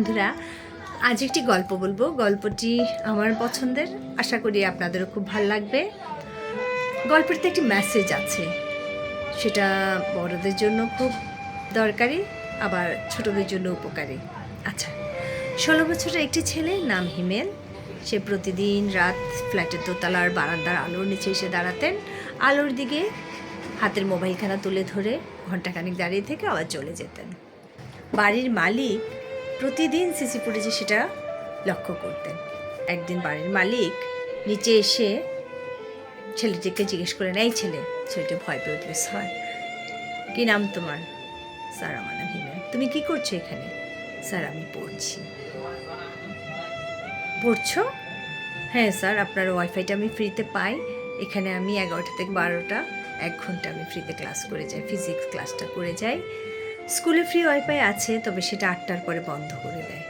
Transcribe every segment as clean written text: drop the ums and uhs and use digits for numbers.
বন্ধুরা, আজ একটি গল্প বলবো। গল্পটি আমার পছন্দের, আশা করি আপনাদেরও খুব ভালো লাগবে। গল্পটিতে একটি মেসেজ আছে, সেটা বড়দের জন্য খুব দরকারি, আবার ছোটদের জন্য উপকারী। আচ্ছা, 16 বছরের একটি ছেলে, নাম হিমেল। সে প্রতিদিন রাত ফ্ল্যাটের দোতলার বারান্দার আলোর নিচে এসে দাঁড়াতেন। আলোর দিকে হাতের মোবাইলখানা তুলে ধরে ঘণ্টাখানিক দাঁড়িয়ে থেকে আবার চলে যেতেন। বাড়ির মালিক প্রতিদিন সিসি ফুটেজে সেটা লক্ষ্য করতেন। একদিন বাড়ির মালিক নিচে এসে ছেলেটিকে জিজ্ঞেস করলেন, এই ছেলেটি ভয় পেয়ে উঠল, স্যার কী নাম তোমার? স্যার আমার নাম হিমেল। তুমি কি করছো এখানে? স্যার আমি পড়ছি। পড়ছো? হ্যাঁ স্যার, আপনার ওয়াইফাইটা আমি ফ্রিতে পাই। এখানে আমি 11টা থেকে 12টা 1 ঘন্টা আমি ফ্রিতে ক্লাস করে যাই, ফিজিক্স ক্লাসটা করে যাই। স্কুলে ফ্রি ওয়াইফাই আছে, তবে সেটা 8টার পরে বন্ধ করে দেয়।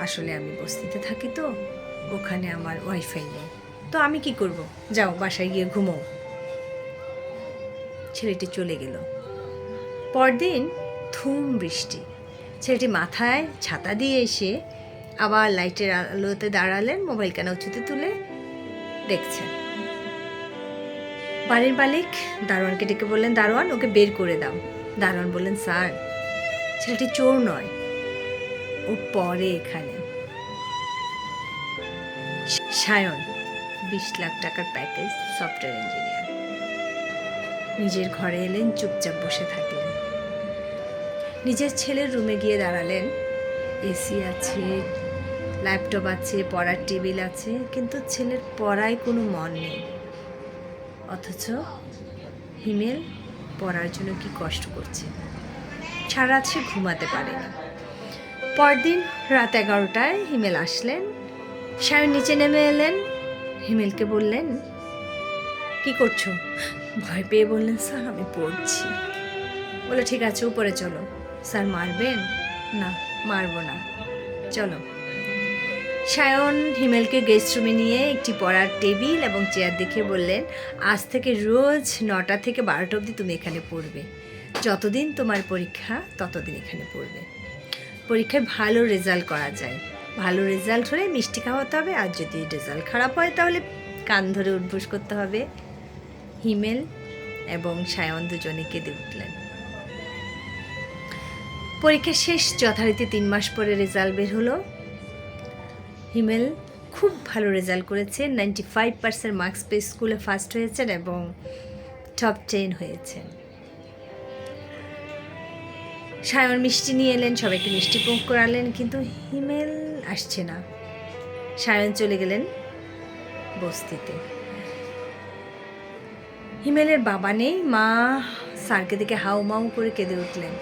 আসলে আমি বস্তিতে থাকি তো, ওখানে আমার ওয়াইফাই নেই। তো আমি কি করব? যাও বাসায় গিয়ে ঘুমো। ছেলেটি চলে গেল। পরদিন ধুম বৃষ্টি। ছেলেটি মাথায় ছাতা দিয়ে এসে আবার লাইটের আলোতে দাঁড়ালেন, মোবাইল কানা উঁচুতে তুলে দেখছেন। বাড়ির মালিক দারোয়ানকে ডেকে বললেন, দারোয়ান ওকে বের করে দাও। দারোয়ান বললেন, স্যার ছেলেটি চোর নয়, ও পড়ে এখানে। সায়ন, 20 লাখ টাকার প্যাকেজ, সফটওয়্যার ইঞ্জিনিয়ার। নিজের ঘরে এলেন, চুপচাপ বসে থাকলেন। নিজের ছেলের রুমে গিয়ে দাঁড়ালেন। এসি আছে, ল্যাপটপ আছে, পড়ার টেবিল আছে, কিন্তু ছেলের পড়ায় কোনো মন নেই। অথচ হিমেল পড়ার জন্য কি কষ্ট করছে। সারা রাত সে ঘুমাতে পারেনি। পরদিন রাত 11টায় হিমেল আসলেন। সায়ন নিচে নেমে এলেন, হিমেলকে বললেন, কি করছো? ভয় পেয়ে বললেন, স্যার আমি পড়ছি। বলে, ঠিক আছে উপরে চলো। স্যার মারবেন? না মারবো না, চলো। সায়ন হিমেলকে গেস্ট রুমে নিয়ে একটি পড়ার টেবিল এবং চেয়ার দেখে বললেন, আজ থেকে রোজ 9টা থেকে 12টা অবধি তুমি এখানে পড়বে। যতদিন তোমার পরীক্ষা ততদিন এখানে পড়বে। পরীক্ষায় ভালো রেজাল্ট করা যায়, ভালো রেজাল্ট হলে মিষ্টি খাওয়াতে হবে, আর যদি রেজাল্ট খারাপ হয় তাহলে কান ধরে উঠবোস করতে হবে। হিমেল এবং সায়ন দুজনে কেঁদে উঠলেন। পরীক্ষা শেষ, যথারীতি 3 মাস পরে রেজাল্ট বের হলো। হিমেল খুব ভালো রেজাল্ট করেছে, 95% মার্কস পেয়ে স্কুলে ফার্স্ট হয়েছেন এবং টপ 10 হয়েছেন। সায়ন মিষ্টি নিয়ে এলেন, সবাইকে মিষ্টি পোক করালেন, কিন্তু হিমেল আসছে না। সায়ন চলে গেলেন বস্তিতে। হিমেলের বাবা নেই, মা স্যারকে দেখে হাউমাউ করে কেঁদে উঠলেন।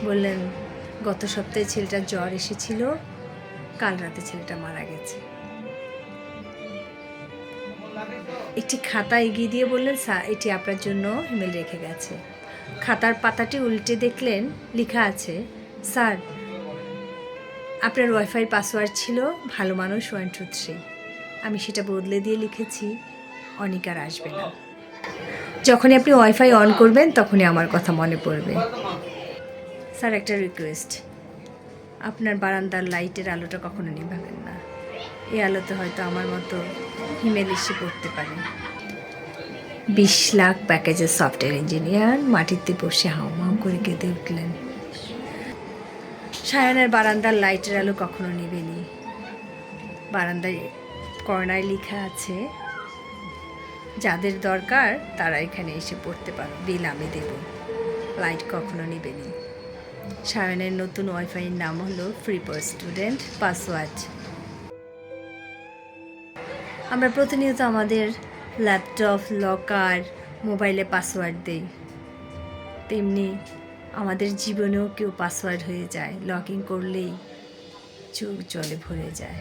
বললেন, গত সপ্তাহে ছেলেটার জ্বর এসেছিল, কাল রাতে ছেলেটা মারা গেছে। একটি খাতা এগিয়ে দিয়ে বললেন, স্যার এটি আপনার জন্য হিমেল রেখে গেছে। খাতার পাতাটি উল্টে দেখলেন, লেখা আছে, স্যার আপনার ওয়াইফাই পাসওয়ার্ড ছিল ভালো মানুষ 123। আমি সেটা বদলে দিয়ে লিখেছি, অনিকার আসবে না। যখনই আপনি ওয়াইফাই অন করবেন তখনই আমার কথা মনে পড়বে। স্যার একটা রিকোয়েস্ট, আপনার বারান্দার লাইটের আলোটা কখনো নিভাবেন না। এই আলোতে হয়তো আমার মতো হিমেল এসে পড়তে পারে। 20 লাখ প্যাকেজের সফটওয়্যার ইঞ্জিনিয়ার মাটিতে বসে হাউমাউ করে কেঁদে উঠলেন। সায়নের বারান্দার লাইটের আলো কখনো নিবেনি। বারান্দায় কর্নায় লেখা আছে, যাদের দরকার তারা এখানে এসে পড়তে পারো, বিল আমি দেব, লাইট কখনো নিবেনি। সায়নের নতুন ওয়াইফাইয়ের নাম হলো ফ্রি ফর স্টুডেন্ট পাসওয়ার্ড। আমরা প্রতিনিয়ত আমাদের ল্যাপটপ, লকার, মোবাইলে পাসওয়ার্ড দিই, তেমনি আমাদের জীবনেও কেউ পাসওয়ার্ড হয়ে যায়, লগ ইন করলেই চোখ জলে ভরে যায়।